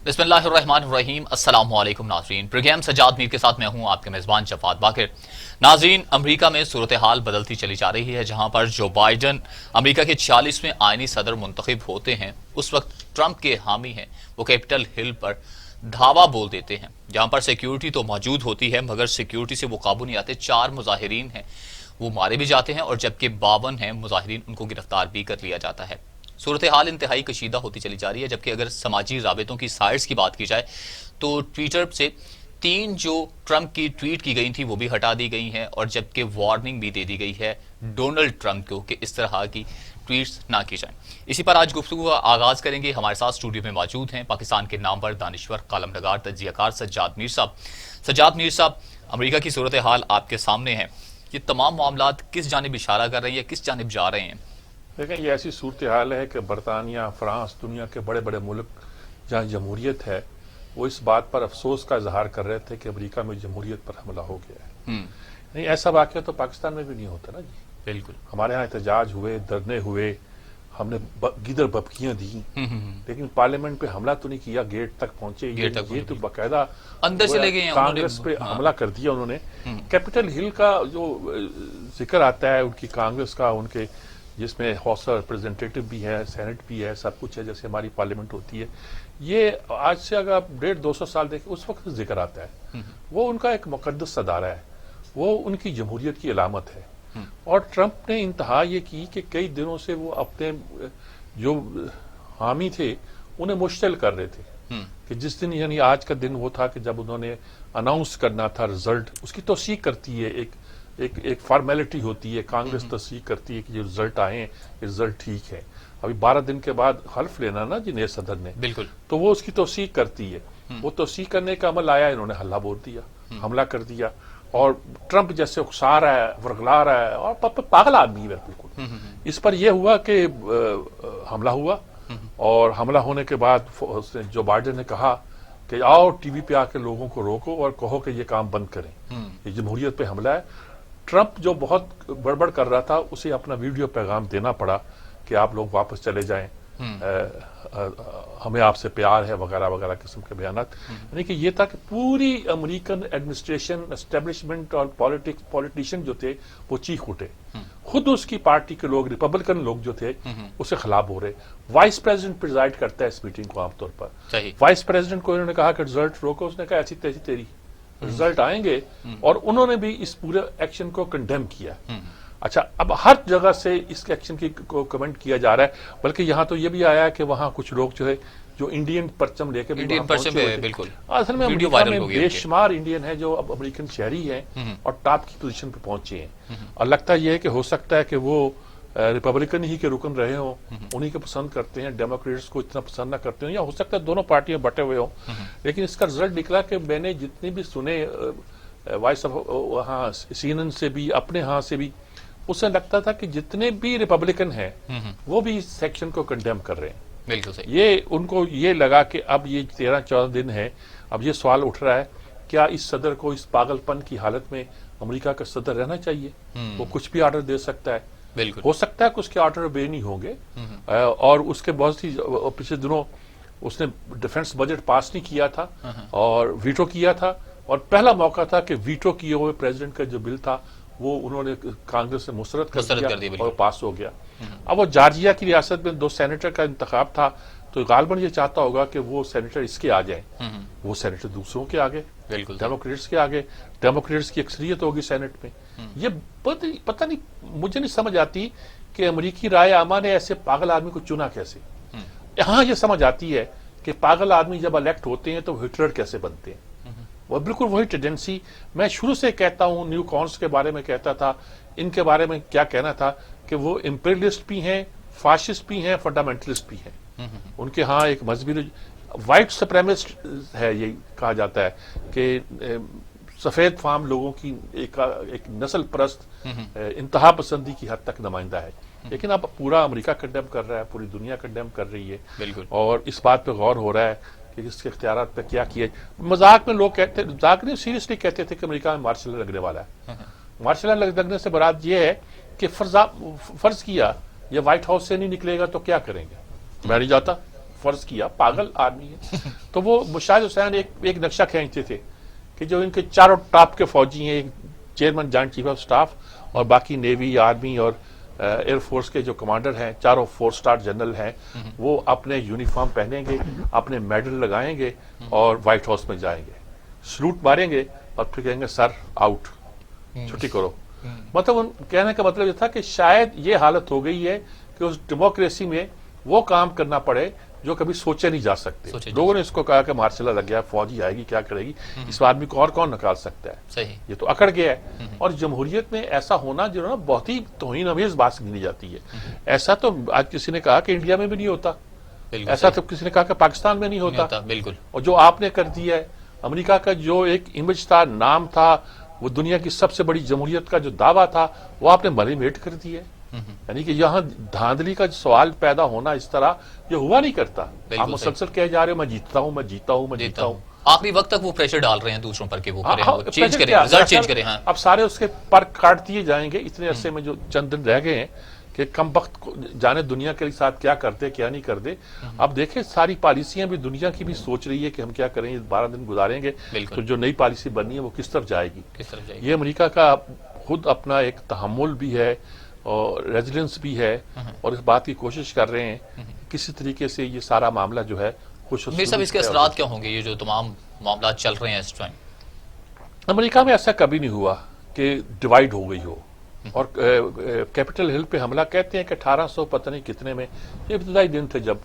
بسم اللہ الرحمن الرحیم۔ السلام علیکم ناظرین، پروگرام سجاد میر کے ساتھ میں ہوں آپ کے میزبان شفاعت باقر۔ ناظرین، امریکہ میں صورتحال بدلتی چلی جا رہی ہے۔ جہاں پر جو بائیڈن امریکہ کے 46ویں آئینی صدر منتخب ہوتے ہیں، اس وقت ٹرمپ کے حامی ہیں وہ کیپٹل ہل پر دھاوا بول دیتے ہیں، جہاں پر سیکیورٹی تو موجود ہوتی ہے مگر سیکیورٹی سے وہ قابو نہیں آتے۔ 4 مظاہرین ہیں وہ مارے بھی جاتے ہیں اور جبکہ 52 ہیں مظاہرین، ان کو گرفتار بھی کر لیا جاتا ہے۔ صورتحال انتہائی کشیدہ ہوتی چلی جا رہی ہے، جبکہ اگر سماجی رابطوں کی سائٹس کی بات کی جائے تو ٹویٹر سے 3 جو ٹرمپ کی ٹویٹ کی گئی تھی وہ بھی ہٹا دی گئی ہیں، اور جبکہ وارننگ بھی دے دی گئی ہے ڈونلڈ ٹرمپ کو کہ اس طرح کی ٹویٹس نہ کی جائیں۔ اسی پر آج گفتگو کا آغاز کریں گے۔ ہمارے ساتھ اسٹوڈیو میں موجود ہیں پاکستان کے نامور دانشور، قلم نگار، تجزیہ کار سجاد میر صاحب۔ سجاد میر صاحب، امریکہ کی صورتحال آپ کے سامنے ہے، یہ تمام معاملات کس جانب اشارہ کر رہے ہیں، کس جانب جا رہے ہیں؟ دیکھیں، یہ ایسی صورتحال ہے کہ برطانیہ، فرانس، دنیا کے بڑے بڑے ملک جہاں جمہوریت ہے وہ اس بات پر افسوس کا اظہار کر رہے تھے کہ امریکہ میں جمہوریت پر حملہ ہو گیا ہے۔ نہیں، ایسا واقعہ تو پاکستان میں بھی نہیں ہوتا نا جی۔ بالکل، ہمارے ہاں احتجاج ہوئے، دھرنے ہوئے، ہم نے گیدر ببکیاں دیں، لیکن پارلیمنٹ پہ حملہ تو نہیں کیا، گیٹ تک پہنچے۔ یہ تو باقاعدہ اندر سے لے گئے ہیں کانگریس پہ حملہ کر دیا انہوں نے۔ کیپٹل ہل کا جو ذکر آتا ہے ان کی کانگریس کا، ان کے جس میں ہاؤس ریپرزینٹیٹو بھی ہے، سینٹ بھی ہے، سب کچھ ہے، جیسے ہماری پارلیمنٹ ہوتی ہے، یہ آج سے اگر آپ 150-200 سال دیکھیں اس وقت ذکر آتا ہے۔ وہ ان کا ایک مقدس ادارہ ہے، وہ ان کی جمہوریت کی علامت ہے۔ اور ٹرمپ نے انتہا یہ کی کہ کئی دنوں سے وہ اپنے جو حامی تھے انہیں مشتعل کر رہے تھے کہ جس دن، یعنی آج کا دن وہ تھا کہ جب انہوں نے اناؤنس کرنا تھا رزلٹ، اس کی توثیق کرتی ہے، ایک فارمیلٹی ہوتی ہے، کانگریس تصدیق کرتی ہے کہ یہ رزلٹ آئے ہیں، یہ رزلٹ ٹھیک ہے۔ ابھی 12 دن کے بعد حلف لینا نا جی نئے صدر نے، بالکل، تو وہ اس کی توثیق کرتی ہے۔ وہ توثیق کرنے کا عمل آیا، انہوں نے حملہ بول دیا، حملہ کر دیا، اور ٹرمپ جیسے اکسا رہا ہے، ورغلا رہا ہے، اور پاگل آدمی ہے بالکل۔ اس پر یہ ہوا کہ حملہ ہوا، اور حملہ ہونے کے بعد جو بائیڈن نے کہا کہ آؤ ٹی وی پہ آ کے لوگوں کو روکو اور کہو کہ یہ کام بند کریں، یہ جمہوریت پہ حملہ ہے۔ ٹرمپ جو بہت گڑبڑ کر رہا تھا، اسے اپنا ویڈیو پیغام دینا پڑا کہ آپ لوگ واپس چلے جائیں، ہمیں آپ سے پیار ہے، وغیرہ وغیرہ قسم کے بیانات۔ یعنی کہ یہ تھا کہ پوری امریکن ایڈمنسٹریشن، اسٹیبلشمنٹ اور پولیٹیشین جو تھے وہ چیخ اٹھے۔ خود اس کی پارٹی کے لوگ، ریپبلکن لوگ جو تھے، اسے خلاف ہو رہے۔ وائس پریزیڈنٹ پریزائڈ کرتا ہے اس میٹنگ کو عام طور پر۔ وائس پریزیڈنٹ کو انہوں نے کہا کہ رزلٹ روکو، اس نے کہا ایسی تیسی تیری، رزلٹ آئیں گے، اور انہوں نے بھی اس پورے ایکشن کو کنڈیم کیا۔ اچھا، اب ہر جگہ سے اس ایکشن کو کمنٹ کیا جا رہا ہے، بلکہ یہاں تو یہ بھی آیا ہے کہ وہاں کچھ لوگ جو ہے جو انڈین پرچم لے کے بالکل، اصل میں امریکہ میں بے شمار انڈین ہیں جو اب امریکن شہری ہیں اور ٹاپ کی پوزیشن پہ پہنچے ہیں، اور لگتا یہ ہے کہ ہو سکتا ہے کہ وہ ریپبلکن ہی کے رکن رہے ہوں، انہی کو پسند کرتے ہیں، ڈیموکریٹس کو اتنا پسند نہ کرتے ہوں، یا ہو سکتا ہے دونوں پارٹیاں بٹے ہوئے ہوں۔ لیکن اس کا رزلٹ نکلا کہ میں نے جتنے بھی سنے وائس آف وہاں CNN سے بھی، اپنے ہاں سے بھی، اس سے لگتا تھا کہ جتنے بھی ریپبلکن ہیں وہ بھی اس سیکشن کو کنڈیم کر رہے ہیں۔ بالکل صحیح۔ یہ ان کو یہ لگا کہ اب یہ 13-14 دن ہے، اب یہ سوال اٹھ رہا ہے کیا اس صدر کو اس پاگل پن کی حالت میں امریکہ کا صدر رہنا چاہیے؟ وہ کچھ بھی آرڈر دے سکتا ہے، بالکل ہو سکتا ہے کہ اس کے آرڈر اوبے نہیں ہوں گے، اور اس کے بہت سی پچھلے دنوں اس نے ڈیفنس بجٹ پاس نہیں کیا تھا اور ویٹو کیا تھا، اور پہلا موقع تھا کہ ویٹو کیے ہوئے پریزیڈنٹ کا جو بل تھا وہ انہوں نے کانگریس سے مسترد کر دیا اور پاس ہو گیا۔ اب وہ جارجیا کی ریاست میں 2 سینیٹر کا انتخاب تھا، تو غالباً یہ چاہتا ہوگا کہ وہ سینیٹر اس کے آ جائیں، وہ سینیٹر دوسروں کے آگے، ڈیموکریٹس کے آگے، ڈیموکریٹس کی اکثریت ہوگی سینٹ میں۔ یہ پتہ نہیں، مجھے نہیں سمجھ آتی کہ امریکی رائے عامہ نے ایسے پاگل آدمی کو چنا کیسے۔ یہاں یہ سمجھ آتی ہے کہ پاگل آدمی جب الیکٹ ہوتے ہیں تو ہٹلر کیسے بنتے ہیں۔ وہ بالکل وہی ٹینڈنسی میں شروع سے کہتا ہوں، نیو کونس کے بارے میں کہتا تھا، ان کے بارے میں کیا کہنا تھا کہ وہ امپیریلسٹ بھی ہیں، فاشسٹ بھی ہیں، فنڈامنٹلسٹ بھی ہیں۔ ان کے ہاں ایک مذہبی وائٹ سپریمسٹ ہے، یہ کہا جاتا ہے کہ سفید فام لوگوں کی ایک نسل پرست انتہا پسندی کی حد تک نمائندہ ہے، لیکن اب پورا امریکہ کنڈیم کر رہا ہے، پوری دنیا کنڈیم کر رہی ہے، اور اس بات پہ غور ہو رہا ہے کہ اس کے اختیارات پہ کیا کیے۔ مذاق میں لوگ کہتے، مذاق نہیں سیریسلی کہتے تھے کہ امریکہ میں مارشل لا لگنے والا ہے۔ مارشل لا لگنے سے مراد یہ ہے کہ فرض کیا یہ وائٹ ہاؤس سے نہیں نکلے گا تو کیا کریں گے، میں نہیں جاتا، فرض کیا پاگل آدمی ہے. تو وہ مشاہد حسین ایک نقشہ کھینچتے تھے کہ جو ان کے چاروں ٹاپ کے فوجی ہیں، ایک chairman joint chief of staff اور باقی نیوی، آرمی اور ایئر فورس کے جو کمانڈر ہیں، چاروں 4 اسٹار جنرل ہیں، وہ اپنے یونیفارم پہنیں گے، اپنے میڈل لگائیں گے اور وائٹ ہاؤس میں جائیں گے، سلوٹ ماریں گے اور پھر کہیں گے سر آؤٹ، چھٹی کرو. مطلب ان کہنے کا مطلب یہ تھا کہ شاید یہ حالت ہو گئی ہے کہ اس ڈیموکریسی میں وہ کام کرنا پڑے جو کبھی سوچے نہیں جا سکتے. لوگوں نے اس کو کہا کہ مارشل لگ گیا، فوجی آئے گی کیا کرے گی، اس آدمی کو اور کون نکال سکتا ہے. صحیح. یہ تو اکڑ گیا ہے. اور جمہوریت میں ایسا ہونا جو نا بہت ہی توہین آمیز بات گنی جاتی ہے. ایسا تو آج کسی نے کہا کہ انڈیا میں بھی نہیں ہوتا، ایسا تو کسی نے کہا کہ پاکستان میں نہیں ہوتا. بالکل. اور جو آپ نے کر دیا ہے، امریکہ کا جو ایک امیج تھا، نام تھا، وہ دنیا کی سب سے بڑی جمہوریت کا جو دعویٰ تھا، وہ آپ نے مریمیٹ کر دیا ہے. یعنی کہ یہاں دھاندلی کا سوال پیدا ہونا اس طرح یہ ہوا نہیں کرتا. آپ مسلسل کہہ جا رہے ہو میں جیتتا ہوں، میں جیتا ہوں، میں جیتا ہوں. آخری وقت تک وہ پریشر ڈال رہے ہیں دوسروں پر کہ وہ کریں، چینج کریں، رزلٹ چینج کریں. ہاں اب سارے اس کے پر کاٹ دیے جائیں گے. اتنے عرصے میں جو چند دن رہ گئے ہیں کہ کم وقت جانے دنیا کے ساتھ کیا کرتے کیا نہیں کرتے. اب دیکھیں ساری پالیسیاں بھی دنیا کی بھی سوچ رہی ہے کہ ہم کیا کریں، 12 دن گزاریں گے تو جو نئی پالیسی بننی ہے وہ کس طرف جائے گی. یہ امریکہ کا خود اپنا ایک تحمل بھی ہے اور ریزیلنس بھی ہے، اور اس بات کی کوشش کر رہے ہیں کسی طریقے سے یہ سارا معاملہ جو ہے خوش. میر صاحب اس کے اثرات کیا ہوں گے، یہ جو تمام معاملات چل رہے ہیں اس ٹائم؟ امریکہ میں ایسا کبھی نہیں ہوا کہ ڈیوائیڈ ہو گئی ہو. اور کیپٹل ہل پہ حملہ کہتے ہیں کہ 1800 پتہ نہیں کتنے میں، یہ ابتدائی دن تھے جب،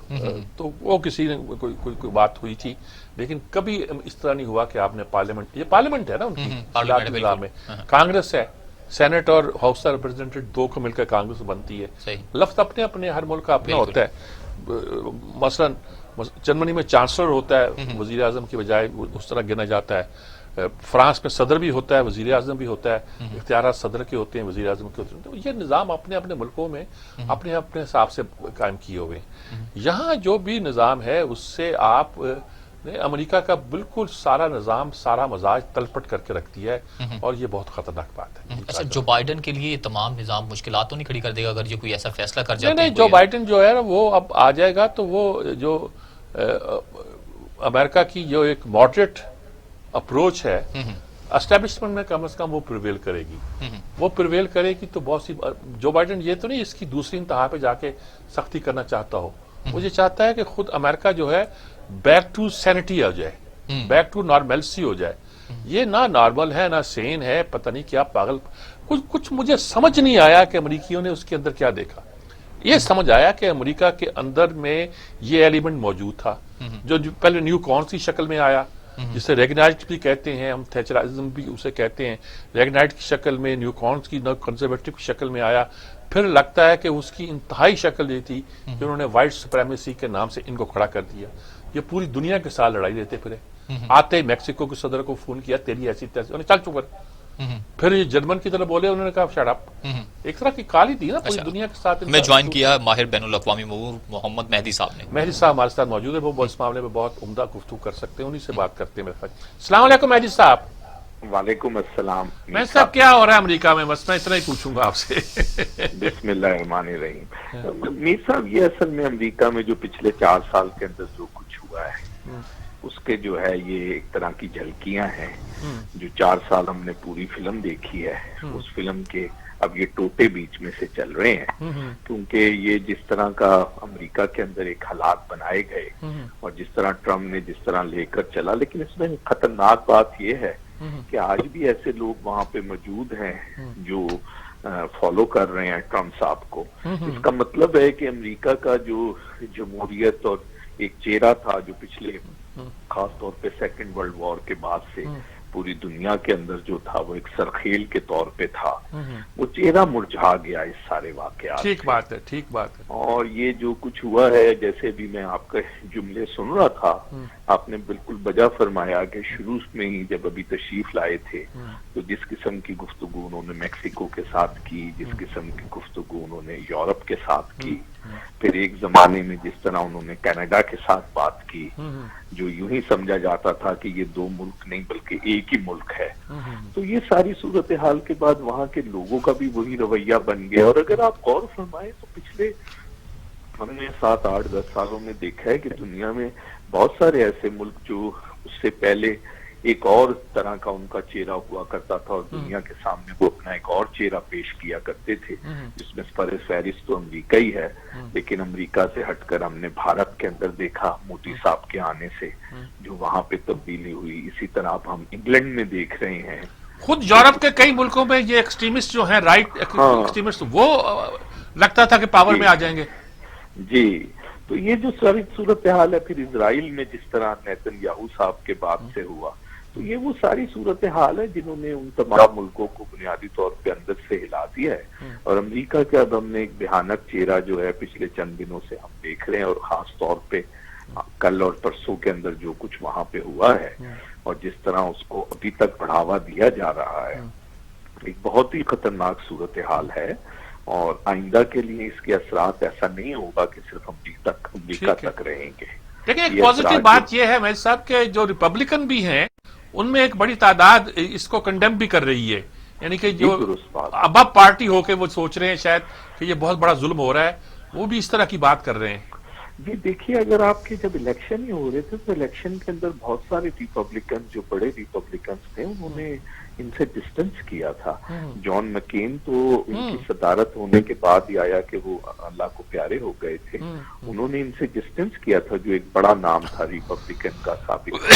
تو وہ کسی نے کوئی بات ہوئی تھی، لیکن کبھی اس طرح نہیں ہوا کہ آپ نے پارلیمنٹ، یہ پارلیمنٹ ہے نا ان کی میں، کانگریس ہے، سینٹ اور ہاؤس آف ریپرزینٹیٹیو 2 کو مل کر کانگریس بنتی ہے. لفظ اپنے اپنے ہر ملک کا اپنا ہوتا ہے. مثلا جرمنی میں چانسلر ہوتا ہے وزیر اعظم کی بجائے، اس طرح گنا جاتا ہے. فرانس میں صدر بھی ہوتا ہے، وزیر اعظم بھی ہوتا ہے، اختیارات صدر کے ہوتے ہیں، وزیر اعظم کے ہوتے ہیں. تو یہ نظام اپنے اپنے ملکوں میں اپنے اپنے حساب سے قائم کیے ہوئے ہیں. یہاں جو بھی نظام ہے اس سے آپ نے امریکہ کا بالکل سارا نظام، سارا مزاج تلپٹ کر کے رکھ دیا ہے، اور یہ بہت خطرناک بات ہے. اچھا، جو بائیڈن کے لیے تمام نظام مشکلات تو نہیں کھڑی کر دے گا اگر یہ کوئی ایسا فیصلہ کر جاتے ہیں؟ نہیں، جو بائیڈن جو ہے وہ اب آ جائے گا تو وہ جو امریکہ کی جو ایک ماڈریٹ اپروچ ہے اسٹیبلشمنٹ میں کم از کم وہ پریویل کرے گی. وہ پریویل کرے گی تو بہت سی، جو بائیڈن یہ تو نہیں اس کی دوسری انتہا پہ جا کے سختی کرنا چاہتا ہو. وہ یہ چاہتا ہے کہ خود امریکہ جو ہے بیک ٹو سینٹی ہو جائے، بیک ٹو نارملسی ہو جائے. یہ نہ نارمل ہے نہ سین ہے، پتہ نہیں کیا پاگل. کچھ مجھے سمجھ نہیں آیا کہ امریکیوں نے اس کے اندر کیا دیکھا. یہ سمجھ آیا کہ امریکہ کے اندر میں یہ ایلیمنٹ موجود تھا جو پہلے نیو کارنز کی شکل میں آیا، جسے ریگنائٹ بھی کہتے ہیں ہم، تھیچرازم بھی اسے کہتے ہیں. ریگنائٹ کی شکل میں، نیو کارنز کی کنزرویٹو کی شکل میں آیا. پھر لگتا ہے کہ اس کی انتہائی شکل یہ تھی کہ انہوں نے وائٹ سپریمیسی کے نام سے ان کو کھڑا کر دیا. یہ پوری دنیا کے ساتھ لڑائی لیتے پھرے. آتے میکسیکو کے صدر کو فون کیا، تیری ایسی تیسی، انہیں چل چکر. پھر یہ جرمن کی طرف بولے، انہوں نے کہا شٹ اپ. ایک طرح کی کالی تھی نا پوری دنیا کے ساتھ. میں جوائن کیا ماہر بین الاقوامی امور محمد مہدی صاحب نے. مہدی صاحب ہمارے ساتھ موجود ہے، وہ اس معاملے میں بہت عمدہ گفتگو کر سکتے ہیں، انہی سے بات کرتے ہیں میرے ساتھ. السلام علیکم مہدی صاحب. وعلیکم السلام. مہدی صاحب کیا ہو رہا ہے امریکہ میں؟ بس میں اتنا ہی پوچھوں گا آپ سے. بسم اللہ الرحمن الرحیم. میر صاحب، یہ اصل میں امریکہ میں جو پچھلے 4 سال کے اندر جو کچھ ہوا ہے اس کے جو ہے یہ ایک طرح کی جھلکیاں ہیں. جو 4 سال ہم نے پوری فلم دیکھی ہے، اس فلم کے اب یہ ٹوٹے بیچ میں سے چل رہے ہیں. کیونکہ یہ جس طرح کا امریکہ کے اندر ایک حالات بنائے گئے اور جس طرح ٹرمپ نے جس طرح لے کر چلا، لیکن اس میں خطرناک بات یہ ہے کہ آج بھی ایسے لوگ وہاں پہ موجود ہیں جو فالو کر رہے ہیں ٹرمپ صاحب کو. اس کا مطلب ہے کہ امریکہ کا جو جمہوریت اور ایک چہرہ تھا جو پچھلے خاص طور پہ سیکنڈ ورلڈ وار کے بعد سے پوری دنیا کے اندر جو تھا وہ ایک سرخیل کے طور پہ تھا، وہ چہرہ مرجھا گیا اس سارے واقعات. ٹھیک بات ہے، ٹھیک بات ہے. اور یہ جو کچھ ہوا ہے، جیسے بھی میں آپ کے جملے سن رہا تھا، آپ نے بالکل بجا فرمایا کہ شروع میں ہی جب ابھی تشریف لائے تھے تو جس قسم کی گفتگو انہوں نے میکسیکو کے ساتھ کی، جس قسم کی گفتگو انہوں نے یورپ کے ساتھ کی، پھر ایک زمانے میں جس طرح انہوں نے کینیڈا کے ساتھ بات کی، جو یوں ہی سمجھا جاتا تھا کہ یہ 2 ملک نہیں بلکہ ایک ہی ملک ہے. تو یہ ساری صورتحال کے بعد وہاں کے لوگوں کا بھی وہی رویہ بن گیا. اور اگر آپ غور فرمائیں تو پچھلے ہم نے 7 8 10 سالوں میں دیکھا ہے کہ دنیا میں بہت سارے ایسے ملک جو اس سے پہلے ایک اور طرح کا ان کا چہرہ ہوا کرتا تھا اور دنیا کے سامنے وہ اپنا ایک اور چہرہ پیش کیا کرتے تھے، جس میں فہرست تو امریکہ ہی ہے، لیکن امریکہ سے ہٹ کر ہم نے بھارت کے اندر دیکھا مودی صاحب کے آنے سے جو وہاں پہ تبدیلی ہوئی. اسی طرح اب ہم انگلینڈ میں دیکھ رہے ہیں. خود یورپ کے کئی ملکوں میں یہ ایکسٹریمسٹ جو ہیں رائٹ ایکسٹریمسٹ وہ لگتا تھا کہ پاور میں آ جائیں گے. جی، تو یہ جو ساری صورتحال ہے، پھر اسرائیل میں جس طرح نیتن یاہو صاحب کے بعد سے ہوا، تو یہ وہ ساری صورتحال ہے جنہوں نے ان تمام ملکوں کو بنیادی طور پہ اندر سے ہلا دیا ہے. اور امریکہ کے اب ہم نے ایک بھیانک چہرہ جو ہے پچھلے چند دنوں سے ہم دیکھ رہے ہیں، اور خاص طور پہ کل اور پرسوں کے اندر جو کچھ وہاں پہ ہوا ہے اور جس طرح اس کو ابھی تک بڑھاوا دیا جا رہا ہے، ایک بہت ہی خطرناک صورتحال ہے. اور آئندہ کے لیے اس کے اثرات ایسا نہیں ہوگا کہ صرف امریکہ تک رہیں گے. لیکن ایک پازیٹیو بات یہ ہے مہدی صاحب کہ جو ریپبلکن بھی ہیں ان میں ایک بڑی تعداد اس کو کنڈیم بھی کر رہی ہے، یعنی کہ جو اب پارٹی ہو کے وہ سوچ رہے ہیں شاید کہ یہ بہت بڑا ظلم ہو رہا ہے، وہ بھی اس طرح کی بات کر رہے ہیں. جی دیکھیے، اگر آپ کے جب الیکشن ہی ہو رہے تھے تو الیکشن کے اندر بہت سارے ریپبلکن جو بڑے ریپبلکنز تھے انہوں نے ان سے ڈسٹنس کیا تھا. جان مکین تو ان کی صدارت ہونے کے بعد ہی آیا کہ وہ اللہ کو پیارے ہو گئے تھے، انہوں نے ان سے ڈسٹنس کیا تھا جو ایک بڑا نام تھا ریپبلکن کا، سابق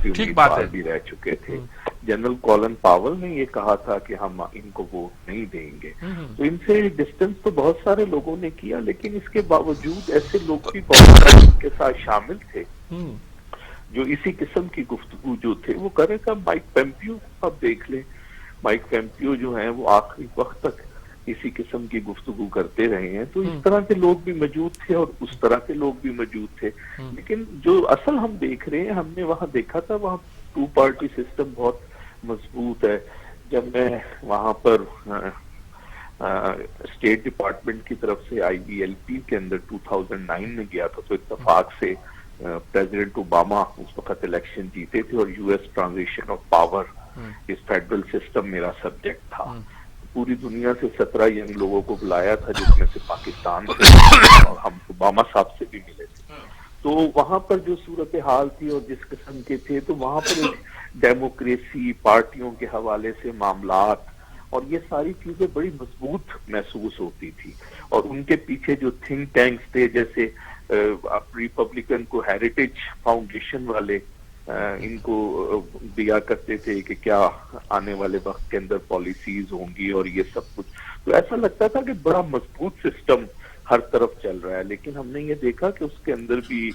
امیدوار بھی رہ چکے تھے. جنرل کولن پاول نے یہ کہا تھا کہ ہم ان کو ووٹ نہیں دیں گے، تو ان سے ڈسٹنس تو بہت سارے لوگوں نے کیا، لیکن اس کے باوجود ایسے لوگ بھی بہت سارے ان کے ساتھ شامل تھے جو اسی قسم کی گفتگو جو تھے وہ کرے گا. مائک پیمپیو آپ دیکھ لیں، مائک پیمپیو جو ہیں وہ آخری وقت تک اسی قسم کی گفتگو کرتے رہے ہیں. تو اس طرح کے لوگ بھی موجود تھے اور اس طرح کے لوگ بھی موجود تھے. لیکن جو اصل ہم دیکھ رہے ہیں، ہم نے وہاں دیکھا تھا وہاں 2 پارٹی سسٹم بہت مضبوط ہے. جب میں وہاں پر اسٹیٹ ڈپارٹمنٹ کی طرف سے IBLP کے اندر 2009 میں گیا تھا تو اتفاق سے پریزیڈنٹ اوباما اس وقت الیکشن جیتے تھے اور US ٹرانزیشن آف پاور اس فیڈرل سسٹم میرا سبجیکٹ تھا. پوری دنیا سے 17 ینگ لوگوں کو بلایا تھا جس میں سے پاکستان سے اور ہم اوباما صاحب سے بھی ملے تھے. تو وہاں پر جو صورتحال تھی اور جس قسم کے تھے، تو وہاں پر ڈیموکریسی، پارٹیوں کے حوالے سے معاملات اور یہ ساری چیزیں بڑی مضبوط محسوس ہوتی تھی. اور ان کے پیچھے جو تھنک ٹینکس تھے، جیسے ریپبلکن کو ہیریٹیج فاؤنڈیشن والے ان کو دیا کرتے تھے کہ کیا آنے والے وقت کے اندر پالیسیز ہوں گی اور یہ سب کچھ، تو ایسا لگتا تھا کہ بڑا مضبوط سسٹم ہر طرف چل رہا ہے. لیکن ہم نے یہ دیکھا کہ اس کے اندر بھی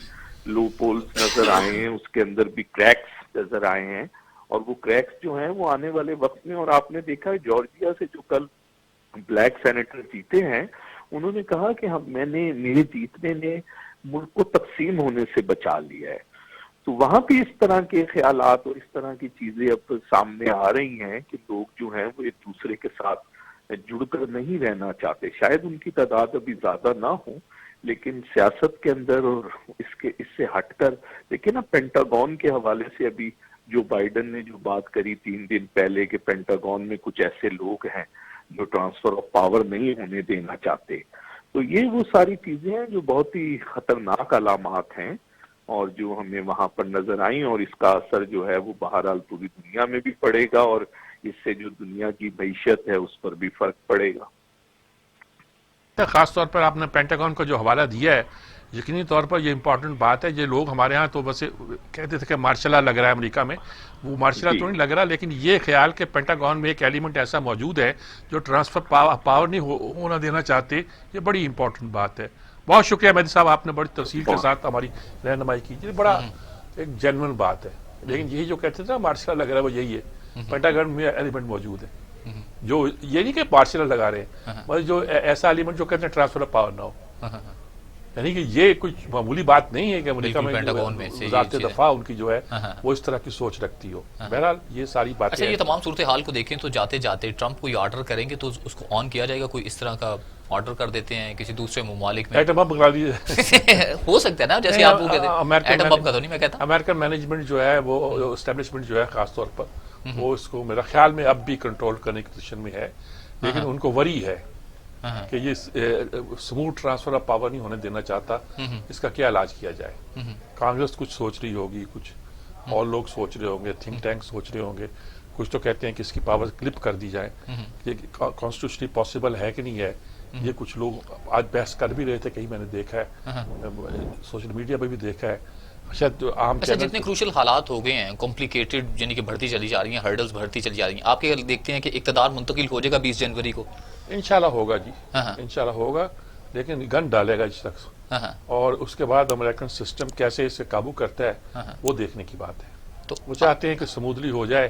لو پولز نظر آئے ہیں، اس کے اندر بھی کریکس نظر آئے ہیں، اور وہ کریکس جو ہیں وہ آنے والے وقت میں، اور آپ نے دیکھا ہے جارجیا سے جو کل بلیک سینیٹر جیتے ہیں، انہوں نے کہا کہ میرے جیتنے نے ملک کو تقسیم ہونے سے بچا لیا ہے. تو وہاں بھی اس طرح کے خیالات اور اس طرح کی چیزیں اب سامنے آ رہی ہیں کہ لوگ جو ہیں وہ ایک دوسرے کے ساتھ جڑ کر نہیں رہنا چاہتے. شاید ان کی تعداد ابھی زیادہ نہ ہو، لیکن سیاست کے اندر اور اس سے ہٹ کر، لیکن اب پینٹاگون کے حوالے سے ابھی جو بائیڈن نے جو بات کری 3 دن پہلے کہ پینٹاگون میں کچھ ایسے لوگ ہیں جو ٹرانسفر آف پاور نہیں ہونے دینا چاہتے، تو یہ وہ ساری چیزیں ہیں جو بہت ہی خطرناک علامات ہیں اور جو ہمیں وہاں پر نظر آئیں، اور اس کا اثر جو ہے وہ بہرحال پوری دنیا میں بھی پڑے گا اور اس سے جو دنیا کی معیشت ہے اس پر بھی فرق پڑے گا. خاص طور پر آپ نے پینٹاگون کو جو حوالہ دیا ہے، یقینی طور پر یہ امپورٹنٹ بات ہے. یہ لوگ ہمارے ہاں تو بس کہتے تھے کہ مارشل لا لگ رہا ہے امریکہ میں، وہ مارشل لا تو نہیں لگ رہا، لیکن یہ خیال کہ پینٹاگون میں ایک ایلیمنٹ ایسا موجود ہے جو ٹرانسفر پاور نہیں ہونا دینا چاہتے، یہ بڑی امپورٹنٹ بات ہے. بہت شکریہ مہدی صاحب، آپ نے بڑی تفصیل کے ساتھ ہماری رہنمائی کی. یہ بڑا ایک جینوئن بات ہے، لیکن یہی جو کہتے تھے نا مارشل لا لگ رہا ہے وہ یہی ہے، پینٹاگون میں ایلیمنٹ موجود ہے جو یہ نہیں کہ مارشل لا لگا رہے ہیں، مگر جو ایسا ایلیمنٹ جو کہتے ہیں ٹرانسفر آف پاور نہ ہو، یعنی کہ یہ کچھ معمولی بات نہیں ہے کہ امریکہ میں وزارت دفاع ان کی جو ہے وہ اس طرح کی سوچ رکھتی ہو. بہرحال یہ ساری باتیں. اچھا، یہ تمام صورتحال کو دیکھیں تو جاتے جاتے ٹرمپ کوئی آرڈر کریں گے تو اس کو آن کیا جائے گا؟ کوئی اس طرح کا آرڈر کر دیتے ہیں کسی دوسرے ممالک میں؟ ایٹم بم بنا دیجیے ہو سکتا ہے نا، جیسے آپ وہ کہتے ہیں ایٹم بم کا تو نہیں میں کہتا. امریکن مینجمنٹ جو ہے وہ اسٹیبلشمنٹ جو ہے خاص طور پر وہ اس کو میرا خیال میں اب بھی کنٹرول کرنے کی پوزیشن میں ہے، لیکن ان کو وری ہے کہ یہ سموتھ ٹرانسفر آف پاور نہیں ہونے دینا چاہتا، اس کا کیا علاج کیا جائے. کانگریس کچھ سوچ رہی ہوگی، کچھ اور لوگ سوچ رہے ہوں گے، تھنک ٹینک سوچ رہے ہوں گے، کچھ تو کہتے ہیں کہ اس کی پاور کلپ کر دی جائے. یہ کانسٹیٹیوشنلی پاسبل ہے کہ نہیں ہے، یہ کچھ لوگ آج بحث کر بھی رہے تھے. کہیں میں نے دیکھا ہے، سوشل میڈیا پہ بھی دیکھا ہے. شاید عام اچھا، جتنے کروشل حالات ہو گئے ہیں، کمپلیکیٹڈ یعنی کہ بڑھتی چلی جا رہی ہیں، ہرڈلز بڑھتی چلی جا رہی ہیں، آپ کے دیکھتے ہیں کہ اقتدار منتقل ہو جائے گا 20 جنوری کو؟ انشاءاللہ ہوگا جی، انشاءاللہ ہوگا، لیکن گن ڈالے گا اس شخص، اور اس کے بعد امریکن سسٹم کیسے اسے قابو کرتا ہے وہ دیکھنے کی بات ہے. تو وہ چاہتے ہیں کہ سمودلی ہو جائے،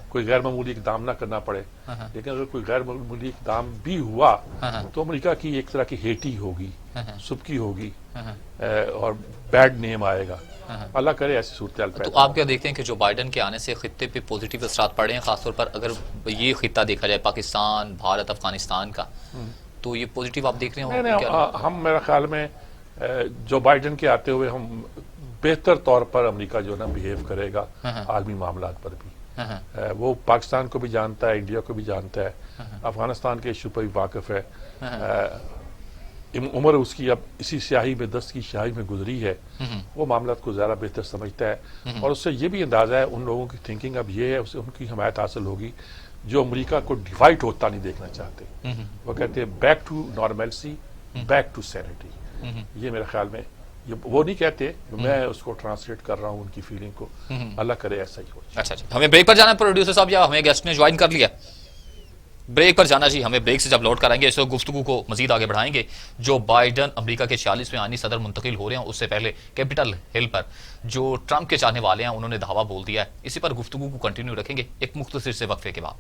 کوئی غیر معمولی اقدام نہ کرنا پڑے. لیکن اگر کوئی غیر معمولی اقدام بھی ہوا تو امریکہ کی ایک طرح کی ہیٹی ہوگی، سبکی ہوگی، اور بیڈ نیم آئے گا. اللہ کرے ایسی صورتحال پیدا. تو آپ کیا دیکھتے ہیں کہ جو بائیڈن کے آنے سے خطے پہ پوزیٹیو اثرات پڑے ہیں، خاص طور پر اگر یہ خطہ دیکھا جائے پاکستان، بھارت، افغانستان کا، تو یہ پوزیٹیو آپ دیکھ رہے ہوں؟ نہیں، ہم میرا خیال میں جو بائیڈن کے آتے ہوئے ہم بہتر طور پر امریکہ جو ہے نا بہیو کرے گا عالمی معاملات پر بھی. وہ پاکستان کو بھی جانتا ہے، انڈیا کو بھی جانتا ہے، افغانستان کے ایشو پر بھی واقف ہے. عمر اس کی اب اسی سیاہی میں، دست کی سیاہی میں گزری ہے، وہ معاملات کو زیادہ بہتر سمجھتا ہے. اور اس سے یہ بھی اندازہ ہے ان لوگوں کی تھنکنگ اب یہ ہے، اسے ان کی حمایت حاصل ہوگی جو امریکہ کو ڈیوائڈ ہوتا نہیں دیکھنا چاہتے. وہ کہتے ہیں back to normalcy, back to sanity. یہ میرے خیال میں وہ نہیں کہتے، میں اس کو ٹرانسلیٹ کر رہا ہوں ان کی فیلنگ کو. اللہ کرے ایسا ہی ہو. اچھا، ہمیں بریک پر جانا ہے پروڈیوسر صاحب، یا ہمیں گیسٹ نے جوائن کر لیا؟ بریک پر جانا جی. ہمیں بریک سے جب لوٹ کر آئیں گے اس وقت گفتگو کو مزید آگے بڑھائیں گے. جو بائیڈن امریکہ کے 46ویں آئینی صدر منتقل ہو رہے ہیں، اس سے پہلے کیپٹل ہل پر جو ٹرمپ کے چاہنے والے ہیں انہوں نے دعویٰ بول دیا ہے. اسی پر گفتگو کو کنٹینیو رکھیں گے ایک مختصر سے وقفے کے بعد.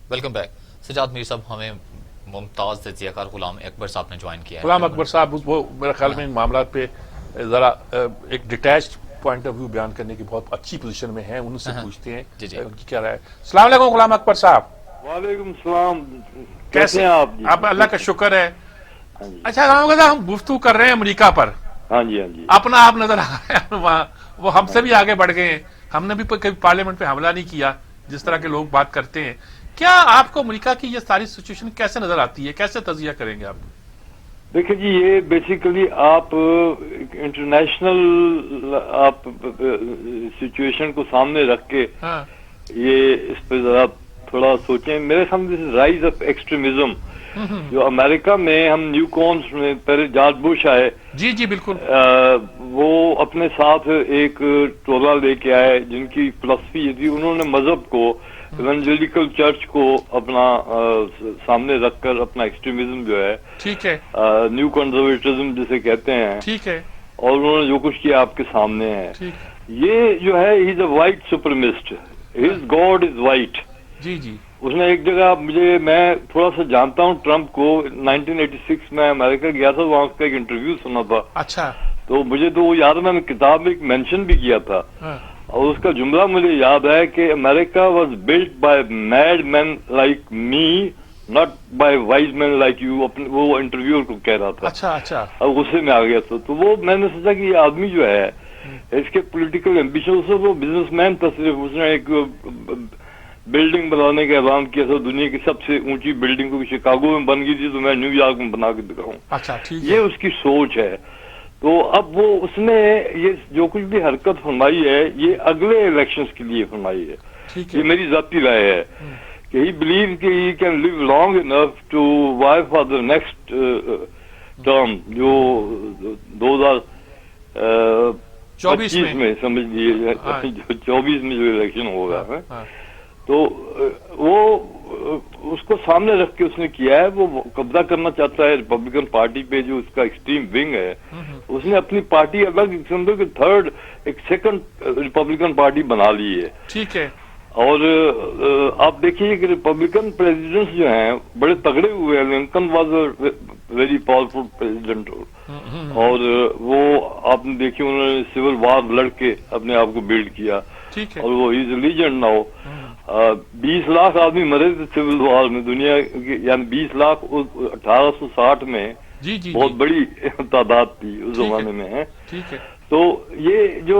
Welcome back. سجاد میر صاحب، ہمیں ممتاز تجزیہ کار غلام اکبر صاحب نے جوائن کیا ہے. غلام اکبر صاحب وہ میرے خیال میں ان معاملات پہ ذرا ایک ڈیٹیچڈ پوائنٹ آف ویو بیان کرنے کی بہت اچھی پوزیشن میں ہیں. ان سے پوچھتے ہیں ان کی کیا رائے ہے. السلام علیکم غلام اکبر صاحب. وعلیکم السلام. کیسے ہیں آپ؟ آپ اللہ کا شکر ہے. اچھا غلام اکبر صاحب، ہم گفتگو کر رہے ہیں امریکہ پر. ہاں جی، ہاں جی. اپنا آپ نظر آ رہا ہے وہاں، وہ ہم سے بھی آگے بڑھ گئے ہیں. ہم نے بھی کبھی پارلیمنٹ پہ حملہ نہیں کیا جس طرح کے لوگ بات کرتے ہیں. کیا آپ کو امریکہ کی یہ ساری سچویشن کیسے نظر آتی ہے؟ کیسے تجزیہ کریں گے آپ؟ دیکھیں جی، یہ بیسیکلی آپ انٹرنیشنل آپ سچویشن کو سامنے رکھ کے یہ اس پہ ذرا تھوڑا سوچیں. میرے سامنے رائز آف ایکسٹریمزم جو امریکہ میں ہم نیو کونس میں پہلے جارج بش آئے، جی جی بالکل، وہ اپنے ساتھ ایک ٹولہ لے کے آئے جن کی فلسفی یہ تھی، انہوں نے مذہب کو، ایونجیلیکل چرچ کو اپنا سامنے رکھ کر اپنا ایکسٹریمزم جو ہے، ٹھیک ہے، نیو کنزرویٹزم جسے کہتے ہیں، ٹھیک ہے، اور انہوں نے جو کچھ کیا آپ کے سامنے ہے. یہ جو ہے he is a white supremacist, his God is white. جی جی. اس نے ایک جگہ میں تھوڑا سا جانتا ہوں ٹرمپ کو. 1986 میں امریکہ گیا تھا، وہاں اس کا ایک انٹرویو سنا تھا. اچھا. تو مجھے تو وہ یاد ہے، میں نے کتاب میں ایک مینشن بھی کیا تھا، اور اس کا جملہ مجھے یاد ہے کہ America was built by mad men like me, not by wise men like you. وہ انٹرویو کو کہہ رہا تھا. اچھا اچھا. اب غصے میں آ گیا تھا. تو وہ میں نے سوچا کہ یہ آدمی جو ہے اس کے پولیٹیکل ایمبیشن سے، وہ بزنس مین تھا صرف. اس نے ایک بلڈنگ بنانے کا اعلان کیا تھا، دنیا کی سب سے اونچی بلڈنگ کو شکاگو میں بن گئی تھی تو میں نیو یارک میں بنا کے دکھاؤں. اچھا ٹھیک. یہ اس کی سوچ ہے. تو اب وہ اس نے یہ جو کچھ بھی حرکت فرمائی ہے یہ اگلے الیکشنز کے لیے فرمائی ہے. یہ میری ذاتی رائے ہے کہ ہی بلیو کہ he can live long enough to vie for the next term جو 2024 میں سمجھ لیجیے، 24 میں جو الیکشن ہوگا. تو وہ اس کو سامنے رکھ کے اس نے کیا ہے. وہ قبضہ کرنا چاہتا ہے ریپبلکن پارٹی پہ، جو اس کا ایکسٹریم ونگ ہے. اس نے اپنی پارٹی الگ سمجھو کہ تھرڈ ایک سیکنڈ ریپبلکن پارٹی بنا لی ہے. ٹھیک ہے. اور آپ دیکھیے کہ ریپبلکن پریزیڈنٹس جو ہیں بڑے تگڑے ہوئے ہیں. Lincoln was a very powerful president, اور وہ آپ نے دیکھی انہوں نے سول وار لڑ کے اپنے آپ کو بلڈ کیا، اور وہ از اے لیجنڈ ناؤ. 20 لاکھ آدمی مرے تھے سول وار میں دنیا کے، یعنی 20 لاکھ 1860 میں بہت بڑی تعداد تھی اس زمانے میں. تو یہ جو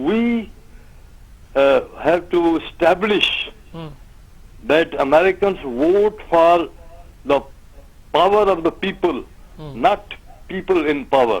we have to establish that Americans vote for the power of the people, not people in power.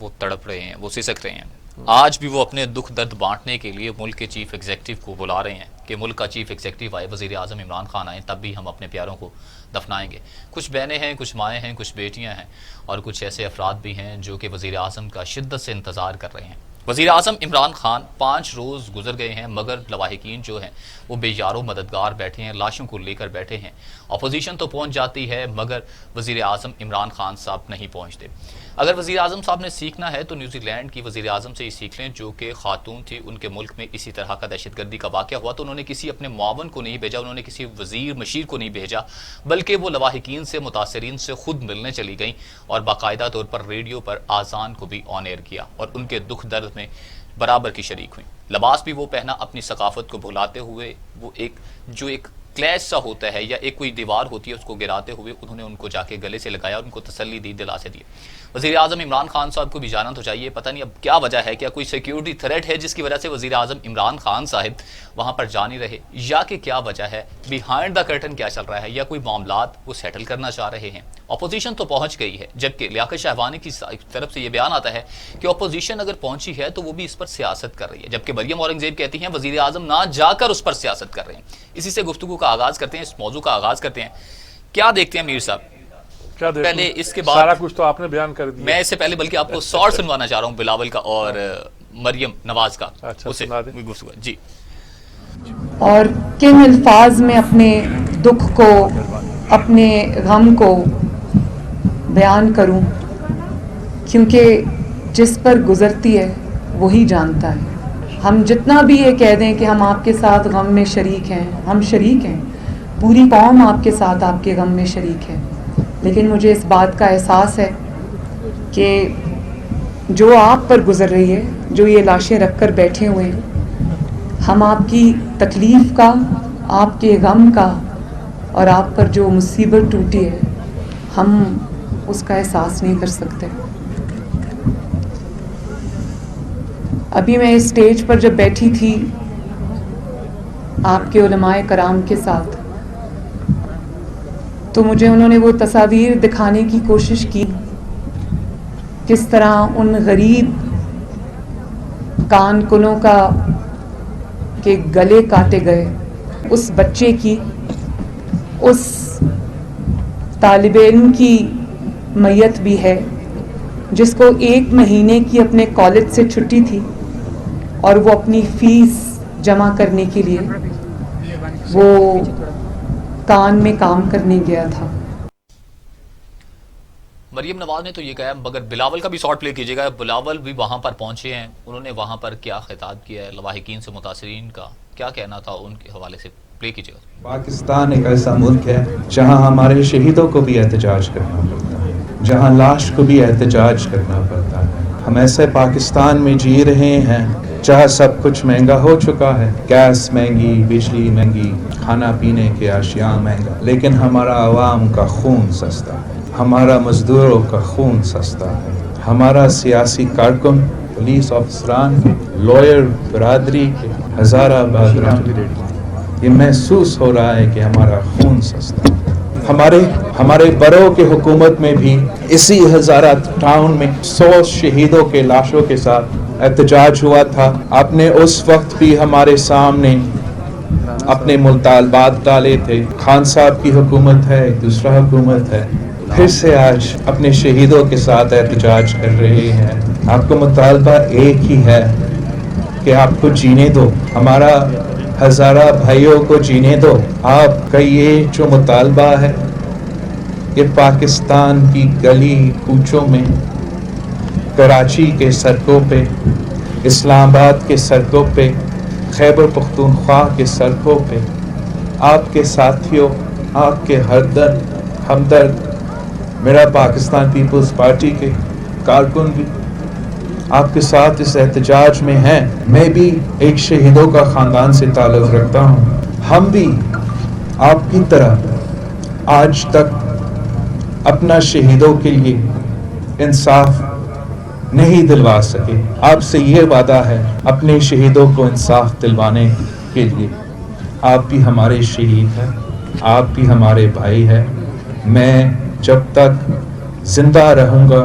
وہ تڑپ رہے ہیں, وہ سسک رہے ہیں. آج بھی وہ اپنے دکھ درد بانٹنے کے لیے ملک کے چیف ایگزیکٹو کو بلا رہے ہیں کہ ملک کا چیف ایگزیکٹو آئے, وزیر اعظم عمران خان آئیں, تب بھی ہم اپنے پیاروں کو دفنائیں گے. کچھ بہنیں ہیں, کچھ مائیں ہیں, کچھ بیٹیاں ہیں, اور کچھ ایسے افراد بھی ہیں جو کہ وزیر اعظم کا شدت سے انتظار کر رہے ہیں. وزیر اعظم عمران خان 5 روز گزر گئے ہیں, مگر لواحقین جو ہیں وہ بے یار و مددگار بیٹھے ہیں, لاشوں کو لے کر بیٹھے ہیں. اپوزیشن تو پہنچ جاتی ہے مگر وزیر اعظم عمران خان صاحب نہیں پہنچتے. اگر وزیر اعظم صاحب نے سیکھنا ہے تو نیوزی لینڈ کی وزیر اعظم سے ہی سیکھ لیں, جو کہ خاتون تھی. ان کے ملک میں اسی طرح کا دہشت گردی کا واقعہ ہوا تو انہوں نے کسی اپنے معاون کو نہیں بھیجا, انہوں نے کسی وزیر مشیر کو نہیں بھیجا, بلکہ وہ لواحقین سے, متاثرین سے خود ملنے چلی گئیں اور باقاعدہ طور پر ریڈیو پر آذان کو بھی آن ایئر کیا اور ان کے دکھ درد میں برابر کی شریک ہوئیں. لباس بھی وہ پہنا اپنی ثقافت کو بھلاتے ہوئے, وہ ایک کلیش سا ہوتا ہے یا ایک کوئی دیوار ہوتی ہے اس کو گراتے ہوئے انہوں نے ان کو جا کے گلے سے لگایا اور ان کو تسلی دی, دلاسے دی. وزیر اعظم عمران خان صاحب کو بھی جانا تو چاہیے, پتہ نہیں اب کیا وجہ ہے, کیا کوئی سیکیورٹی تھریٹ ہے جس کی وجہ سے وزیر اعظم عمران خان صاحب وہاں پر جا نہیں رہے, یا کہ کیا وجہ ہے, بیہائنڈ دا کرٹن کیا چل رہا ہے, یا کوئی معاملات وہ سیٹل کرنا چاہ رہے ہیں. اپوزیشن تو پہنچ گئی ہے, جبکہ لیاقت شہوانی کی طرف سے یہ بیان آتا ہے کہ اپوزیشن اگر پہنچی ہے تو وہ بھی اس پر سیاست کر رہی ہے, جبکہ مریم اورنگزیب کہتی ہیں وزیر اعظم نہ جا کر اس پر سیاست کر رہے ہیں. اسی سے گفتگو کا آغاز کرتے ہیں, اس موضوع کا آغاز کرتے ہیں. کیا دیکھتے ہیں منیر صاحب؟ پہلے اس کے بعد سارا کچھ تو آپ نے بیان کر دیا. میں اس سے پہلے بلکہ آپ کو شارٹ سنوانا چاہ رہا ہوں بلاول کا اور مریم نواز کا. اچھا سنا دیں. گفتگو جی. اور کن الفاظ میں اپنے دکھ کو, اپنے غم کو بیان کروں, کیونکہ جس پر گزرتی ہے وہی جانتا ہے. ہم جتنا بھی یہ کہہ دیں کہ ہم آپ کے ساتھ غم میں شریک ہیں, ہم شریک ہیں, پوری قوم آپ کے ساتھ آپ کے غم میں شریک ہے, لیکن مجھے اس بات کا احساس ہے کہ جو آپ پر گزر رہی ہے, جو یہ لاشیں رکھ کر بیٹھے ہوئے ہیں, ہم آپ کی تکلیف کا, آپ کے غم کا اور آپ پر جو مصیبت ٹوٹی ہے ہم اس کا احساس نہیں کر سکتے. ابھی میں اس سٹیج پر جب بیٹھی تھی آپ کے علماء کرام کے ساتھ تو مجھے انہوں نے وہ تصاویر دکھانے کی کوشش کی کس طرح ان غریب کان کنوں کا کے گلے کاٹے گئے, اس بچے کی, اس طالب علم کی میت بھی ہے جس کو 1 مہینے کی اپنے کالج سے چھٹی تھی اور وہ اپنی فیس جمع کرنے کے لیے وہ کان میں کام کرنے گیا تھا. مریم نواز نے تو یہ کہا, مگر بلاول کا بھی شارٹ پلے کیجیے گا. بلاول بھی وہاں پر پہنچے ہیں, انہوں نے وہاں پر کیا خطاب کیا ہے, لواحقین سے, متاثرین کا کیا کہنا تھا, ان کے حوالے سے پلے کیجیے گا. پاکستان ایک ایسا ملک ہے جہاں ہمارے شہیدوں کو بھی احتجاج کرنا پڑتا ہے, جہاں لاش کو بھی احتجاج کرنا پڑتا ہے. ہم ایسے پاکستان میں جی رہے ہیں جہاں سب کچھ مہنگا ہو چکا ہے, گیس مہنگی, بجلی مہنگی, کھانا پینے کے اشیاء مہنگا, لیکن ہمارا عوام کا خون سستا ہے, ہمارا مزدوروں کا خون سستا ہے, ہمارا سیاسی کارکن, پولیس افسران, لائر برادری کے ہزارہ بادران, یہ محسوس ہو رہا ہے کہ ہمارا خون سستا ہے. ہمارے برو کے حکومت میں بھی اسی ہزارہ ٹاؤن میں 100 شہیدوں کے لاشوں کے ساتھ احتجاج ہوا تھا. آپ نے اس وقت بھی ہمارے سامنے اپنے مطالبات ڈالے تھے. خان صاحب کی حکومت ہے, ایک دوسرا حکومت ہے, پھر سے آج اپنے شہیدوں کے ساتھ احتجاج کر رہے ہیں. آپ کا مطالبہ ایک ہی ہے کہ آپ کو جینے دو, ہمارا ہزارہ بھائیوں کو جینے دو. آپ کا یہ جو مطالبہ ہے یہ پاکستان کی گلی کوچوں میں, کراچی کے سڑکوں پہ, اسلام آباد کے سڑکوں پہ, خیبر پختونخوا کے سڑکوں پہ آپ کے ساتھیوں, آپ کے ہمدرد, میرا پاکستان پیپلز پارٹی کے کارکن بھی آپ کے ساتھ اس احتجاج میں ہیں. میں بھی ایک شہیدوں کا خاندان سے تعلق رکھتا ہوں. ہم بھی آپ کی طرح آج تک اپنا شہیدوں کے لیے انصاف نہیں دلوا سکے. آپ سے یہ وعدہ ہے اپنے شہیدوں کو انصاف دلوانے کے لیے. آپ بھی ہمارے شہید ہیں, آپ بھی ہمارے بھائی ہیں. میں جب تک زندہ رہوں گا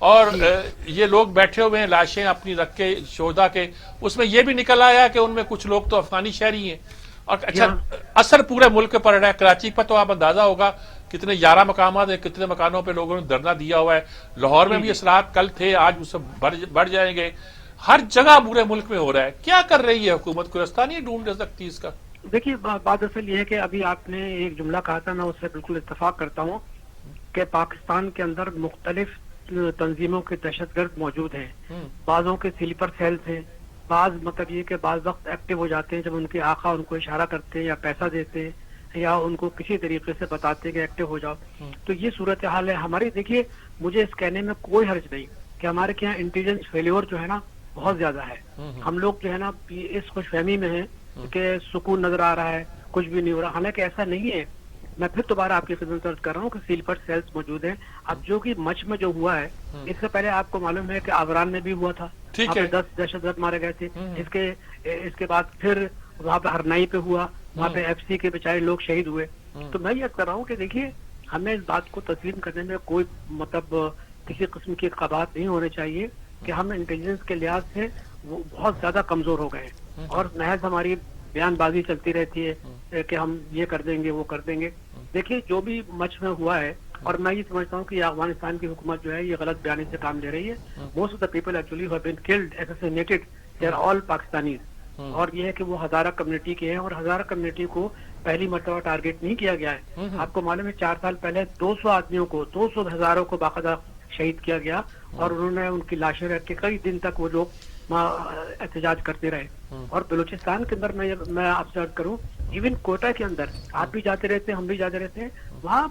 اور یہ لوگ بیٹھے ہوئے ہیں لاشیں اپنی رکھ کے شہدا کے، اس میں یہ بھی نکل آیا کہ ان میں کچھ لوگ تو افغانی شہری ہیں، اور اچھا اثر پورے ملک پہ پڑ رہا ہے۔ کراچی پر تو آپ اندازہ ہوگا کتنے 11 مقامات ہیں، کتنے مکانوں پہ لوگوں نے دھرنا دیا ہوا ہے، لاہور میں بھی اثرات کل تھے، آج اس سے بڑھ جائیں گے، ہر جگہ پورے ملک میں ہو رہا ہے۔ کیا کر رہی ہے حکومت؟ کوئی رستہ نہیں ڈھونڈ سکتی اس کا؟ دیکھیے بات اصل یہ ہے کہ ابھی آپ نے ایک جملہ کہا تھا، میں اس سے بالکل اتفاق کرتا ہوں کہ پاکستان کے اندر مختلف تنظیموں کے دہشت گرد موجود ہیں، بعضوں کے سلیپر سیلز ہیں، بعض مطلب یہ کہ بعض وقت ایکٹیو ہو جاتے ہیں جب ان کے آقا ان کو اشارہ کرتے ہیں یا پیسہ دیتے ہیں یا ان کو کسی طریقے سے بتاتے ہیں کہ ایکٹیو ہو جاؤ، تو یہ صورتحال ہے ہماری۔ دیکھیے مجھے اس کہنے میں کوئی حرج نہیں کہ ہمارے کے یہاں انٹیلیجنس فیلیور جو ہے نا بہت زیادہ ہے، ہم لوگ جو ہے نا اس خوش فہمی میں ہیں کہ سکون نظر آ رہا ہے، کچھ بھی نہیں ہو رہا، حالانکہ ایسا نہیں ہے۔ میں پھر دوبارہ آپ کی خدمت عرض کر رہا ہوں کہ سلیپر سیلز موجود ہیں۔ اب جو کہ مچ میں جو ہوا ہے، اس سے پہلے آپ کو معلوم ہے کہ آوران میں بھی ہوا تھا، وہاں پہ 10 دہشت گرد مارے گئے تھے، اس کے بعد پھر وہاں پہ ہرنائی پہ ہوا، وہاں پہ ایف سی کے بیچارے لوگ شہید ہوئے۔ تو میں یہ کر رہا ہوں کہ دیکھیے ہمیں اس بات کو تسلیم کرنے میں کوئی مطلب کسی قسم کی قباحت نہیں ہونے چاہیے کہ ہم انٹیلیجنس کے لحاظ سے وہ بہت زیادہ کمزور ہو گئے ہیں اور محض ہماری بیان بازی چلتی رہتی ہے کہ ہم یہ کر دیں گے وہ کر دیں گے۔ دیکھیے جو بھی مچ میں ہوا ہے، اور میں یہ سمجھتا ہوں کہ یہ افغانستان کی حکومت جو ہے یہ غلط بیانی سے کام لے رہی ہے۔ Most of the people actually have been killed assassinated, they are all Pakistanis, اور یہ ہے کہ وہ ہزارہ کمیونٹی کے ہیں اور ہزارہ کمیونٹی کو پہلی مرتبہ ٹارگیٹ نہیں کیا گیا ہے۔ آپ کو معلوم ہے 4 سال پہلے 200 آدمیوں کو، 200 ہزاروں کو باقاعدہ شہید کیا گیا اور انہوں نے ان کی لاشیں رکھ کے کئی دن تک وہ لوگ احتجاج کرتے رہے۔ اور بلوچستان کے اندر میں آپ سے عرض کروں، ایون کوئٹہ کے اندر آپ بھی جاتے رہتے ہیں، ہم بھی جاتے رہتے ہیں، وہاں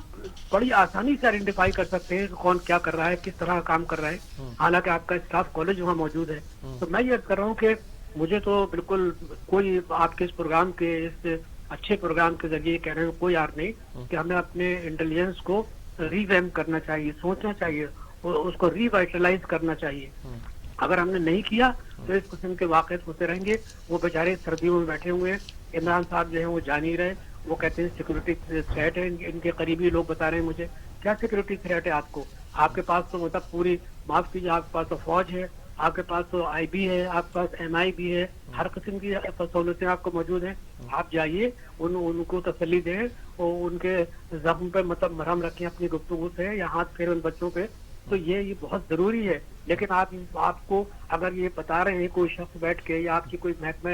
بڑی آسانی سے آئیڈینٹیفائی کر سکتے ہیں کون کیا کر رہا ہے، کس طرح کام کر رہا ہے، حالانکہ آپ کا اسٹاف کالج وہاں موجود ہے۔ تو میں یہ کر رہا ہوں کہ مجھے تو بالکل کوئی آپ کے اس پروگرام کے اس اچھے پروگرام کے ذریعے کہنے میں کوئی عار نہیں کہ ہمیں اپنے انٹیلیجنس کو ری ویمپ کرنا چاہیے، سوچنا چاہیے، اس کو ری وائٹلائز کرنا چاہیے۔ اگر ہم نے نہیں کیا تو اس قسم کے واقعات ہوتے رہیں گے۔ وہ بیچارے سردیوں میں بیٹھے ہوئے ہیں، عمران صاحب جو ہیں وہ جان ہی رہے، وہ کہتے ہیں سیکورٹی تھریٹ ہے، ان کے قریبی لوگ بتا رہے ہیں مجھے کیا سیکورٹی تھریٹ ہے آپ کو؟ آپ کے پاس تو مطلب پوری معاف کیجیے، آپ کے پاس تو فوج ہے، آپ کے پاس تو آئی بی ہے، آپ کے پاس ایم آئی بھی ہے، ہر قسم کی سہولتیں آپ کو موجود ہیں۔ آپ جائیے ان کو تسلی دیں اور ان کے زخم پہ مطلب مرہم رکھیں اپنی گفتگو سے یا ہاتھ پھیریں ان بچوں پہ، تو یہ بہت ضروری ہے۔ لیکن آپ کو اگر یہ بتا رہے ہیں کوئی شخص بیٹھ کے یا آپ کی کوئی محکمہ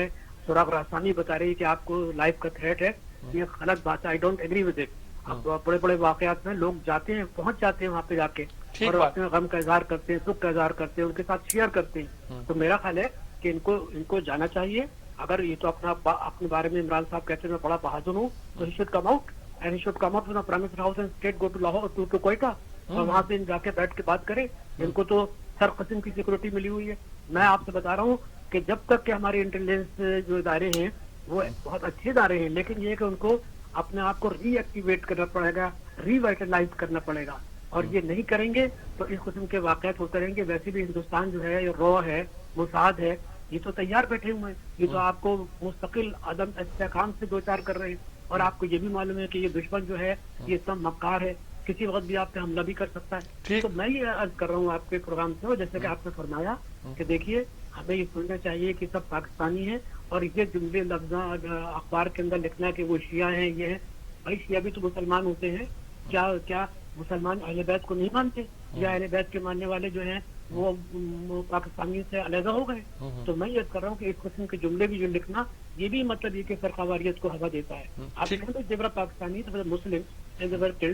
سراغ رسانی بتا رہی ہے کہ آپ کو لائف کا تھریٹ ہے، یہ غلط بات ہے۔ I don't agree with it. اب بڑے بڑے واقعات میں لوگ جاتے ہیں، پہنچ جاتے ہیں وہاں پہ جا کے اور اپنے غم کا اظہار کرتے ہیں، سکھ کا اظہار کرتے ہیں، ان کے ساتھ شیئر کرتے ہیں۔ تو میرا خیال ہے کہ ان کو جانا چاہیے۔ اگر یہ تو اپنے بارے میں عمران صاحب کہتے ہیں میں بڑا بہادر ہوں، تو he should come out and he should come out from prime house and state go to Lahore to Quetta اور وہاں سے جا کے بیٹھ کے بات کرے۔ ان کو تو ہر قسم کی سیکورٹی ملی ہوئی ہے۔ میں آپ سے بتا رہا ہوں کہ جب تک کہ ہمارے انٹیلیجنس جو ادارے ہیں وہ بہت اچھے ادارے ہیں، لیکن یہ کہ ان کو اپنے آپ کو ری ایکٹیویٹ کرنا پڑے گا، ری وائٹلائز کرنا پڑے گا، اور یہ نہیں کریں گے تو اس قسم کے واقعات ہوتے رہیں گے۔ ویسے بھی ہندوستان جو ہے، رو ہے، موساد ہے، یہ تو تیار بیٹھے ہوئے ہیں، یہ تو آپ کو مستقل عدم استحکام سے دو چار کر رہے ہیں، اور آپ کو یہ بھی معلوم ہے کہ یہ دشمن جو ہے یہ اتنا مکار ہے، کسی وقت بھی آپ پہ حملہ بھی کر سکتا ہے۔ تو میں یہ عرض کر رہا ہوں آپ کے پروگرام سے، جیسے کہ آپ نے فرمایا کہ دیکھیے ہمیں یہ سننا چاہیے کہ سب پاکستانی ہیں، اور یہ جملے لفظ اخبار کے اندر لکھنا کہ وہ شیعہ ہیں، یہ ہے، بھائی شیعہ بھی تو مسلمان ہوتے ہیں، کیا مسلمان اہل بیت کو نہیں مانتے؟ یا اہل بیت کے ماننے والے جو ہیں وہ پاکستانی سے علیحدہ ہو گئے؟ تو میں یہ کر رہا ہوں کہ اس قسم کے جملے بھی جو لکھنا، یہ بھی مطلب یہ کہ فرقہ واریت کو ہوا دیتا ہے۔ آپ کہتے ہیں جبرا پاکستانی مسلم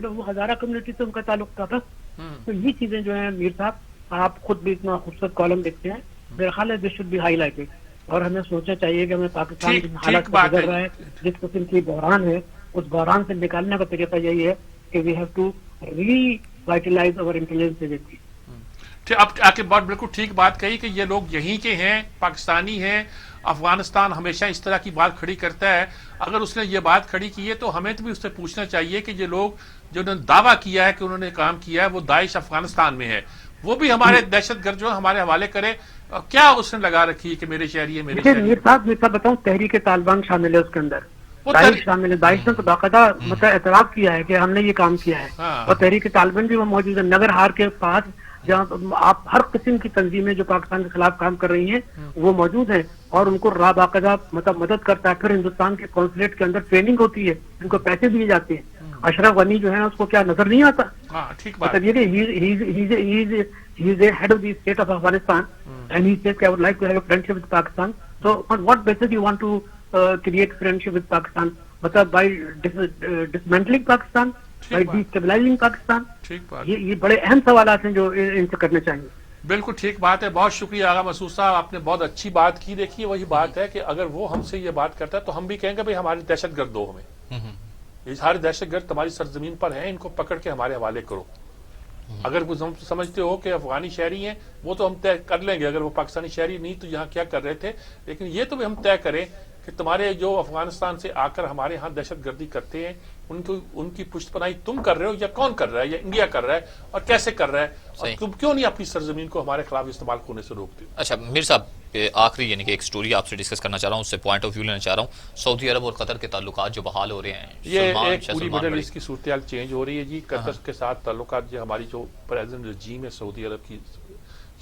وہ ہزارہ کمیونٹی سے ان کا تعلق تھا، تو یہ چیزیں جو ہیں میر صاحب آپ خود بھی اتنا خوبصورت کالم لکھتے ہیں، میرا خیال ہے this should be highlighted, اور ہمیں سوچنا چاہیے کہ ہمیں پاکستان کی حالت سے گزر رہا ہے، جس قسم کی بحران ہے، اس بحران سے نکالنے کا طریقہ یہی ہے کہ we have to revitalize our intelligence agency. اب آپ کی بات بالکل ٹھیک بات کہی کہ یہ لوگ یہیں کے ہیں، پاکستانی ہیں، افغانستان ہمیشہ اس طرح کی بات کھڑی کرتا ہے۔ اگر اس نے یہ بات کھڑی کی ہے تو ہمیں تو بھی اس سے پوچھنا چاہیے کہ یہ لوگ جو نے دعویٰ کیا ہے کہ انہوں نے کام کیا ہے وہ داعش افغانستان میں ہے، وہ بھی ہمارے دہشت گرد جو ہمارے حوالے کرے، کیا اس نے لگا رکھی ہے کہ میرے شہری ہے، میرے شہری؟ میر صاحب بتاؤں، تحریک طالبان شامل ہے اس کے اندر، داعش شامل ہے، داعش نے تو باقاعدہ مطلب اعتراف کیا ہے کہ ہم نے یہ کام کیا ہے، اور تحریک طالبان بھی وہ موجود ہے۔ نگر ہار کے پاس جہاں آپ ہر قسم کی تنظیمیں جو پاکستان کے خلاف کام کر رہی ہیں وہ موجود ہیں اور ان کو باقاعدہ مطلب مدد کرتا ہے. پھر ہندوستان کے قونصلیٹ کے اندر ٹریننگ ہوتی ہے, ان کو پیسے دیے جاتے ہیں. اشرف غنی جو ہے اس کو کیا نظر نہیں آتا؟ مطلب یہ کہ he is a head of the state of Afghanistan and he says I would like to have a friendship with Pakistan. So on what basis you want to create friendship with Pakistan? مطلب by dismantling Pakistan, by destabilizing Pakistan. یہ بڑے اہم سوالات ہیں جو ان سے کرنے چاہیے. بالکل ٹھیک بات ہے. بہت شکریہ آغا مسعود صاحب, آپ نے بہت اچھی بات کی. دیکھیے وہی بات ہے کہ اگر وہ ہم سے یہ بات کرتا ہے تو ہم بھی کہیں گے بھائی ہماری دہشت گرد دو ہمیں, یہ سارے دہشت گرد تمہاری سرزمین پر ہیں, ان کو پکڑ کے ہمارے حوالے کرو. اگر وہ سمجھتے ہو کہ افغانی شہری ہیں وہ تو ہم طے کر لیں گے, اگر وہ پاکستانی شہری نہیں تو یہاں کیا کر رہے تھے. لیکن یہ تو بھی ہم طے کریں کہ تمہارے جو افغانستان سے آ کر ہمارے ہاں دہشت گردی کرتے ہیں ان کی پشت پناہی تم کر رہے ہو یا کون کر رہا ہے, یا انڈیا کر رہا ہے, اور کیسے کر رہا ہے, اور تم کیوں نہیں اپنی سرزمین کو ہمارے خلاف استعمال ہونے سے روکتے. اچھا میر صاحب, آخری یعنی کہ ایک سٹوری آپ سے ڈسکس کرنا چاہ رہا ہوں, اس سے پوائنٹ آف ویو لینا چاہ رہا ہوں. سعودی عرب اور قطر کے تعلقات جو بحال ہو رہے ہیں, یہ ایک پوری مڈل ایسٹ کی صورتحال چینج ہو رہی ہے جی. قطر کے ساتھ تعلقات, جو ہماری جو پریزنٹ رجیم ہے سعودی عرب کی,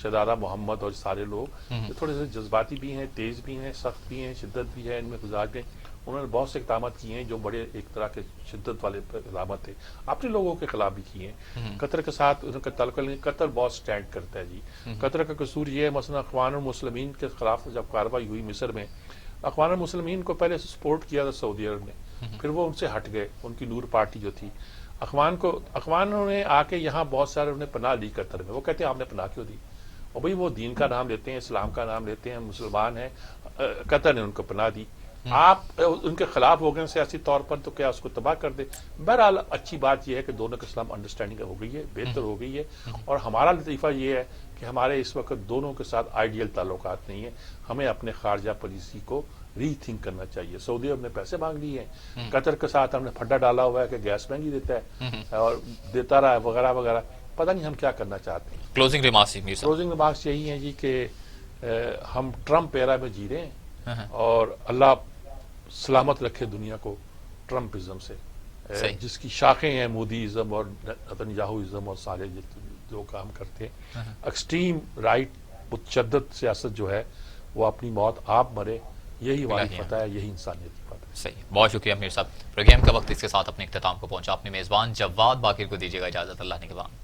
شہزادہ محمد اور سارے لوگ تھوڑے سے جذباتی بھی ہیں, تیز بھی ہیں, سخت بھی ہیں, شدت بھی ہے ان میں گزار گئے. انہوں نے بہت سے اقدامات کیے ہیں جو بڑے ایک طرح کے شدت والے اقدامات تھے, اپنے لوگوں کے خلاف بھی کیے ہیں. قطر کے ساتھ ان کا تعلق نہیں, قطر بہت سٹینڈ کرتا ہے جی. قطر کا قصور یہ ہے, مثلا اخوان المسلمین کے خلاف جب کارروائی ہوئی مصر میں, اخوان المسلمین کو پہلے سپورٹ کیا تھا سعودی عرب نے, پھر وہ ان سے ہٹ گئے. ان کی نور پارٹی جو تھی, اخوانوں نے آ کے یہاں بہت سارے انہیں پناہ لی قطر میں. وہ کہتے ہیں آپ نے پناہ کیوں دی؟ اور بھائی وہ دین کا نام لیتے ہیں, اسلام کا نام لیتے ہیں, مسلمان ہیں, قطر نے ان کو پناہ دی. آپ ان کے خلاف ہو گئے سیاسی طور پر تو کیا اس کو تباہ کر دے؟ بہرحال اچھی بات یہ ہے کہ دونوں کے اسلام انڈرسٹینڈنگ ہو گئی ہے, بہتر ہو گئی ہے. اور ہمارا لطیفہ یہ ہے کہ ہمارے اس وقت دونوں کے ساتھ آئیڈیل تعلقات نہیں ہیں. ہمیں اپنے خارجہ پالیسی کو ری تھنک کرنا چاہیے. سعودی عرب نے پیسے مانگ لیے ہیں, قطر کے ساتھ ہم نے پھڈا ڈالا ہوا ہے کہ گیس مہنگی دیتا ہے اور دیتا رہا ہے وغیرہ وغیرہ. پتہ نہیں ہم کیا کرنا چاہتے ہیں. کلوزنگ ریمارکس یہی ہیں جی کہ ہم ٹرمپ ایرا میں جی رہے ہیں, اور اللہ سلامت رکھے دنیا کو ٹرمپزم سے, جس کی شاخیں ہیں مودیزم اور نتنیاہوازم اور سارے جو کام کرتے ہیں. ایکسٹریم رائٹ متشدد سیاست جو ہے وہ اپنی موت آپ مرے, یہی ہماری فتح ہے, یہی انسانیت کی فتح ہے. صحیح, بہت شکریہ میر صاحب. پروگرام کا وقت اس کے ساتھ اپنے اختتام کو پہنچا. اپنے میزبان جواد باقر کو دیجیے گا اجازت. اللہ نگہبان.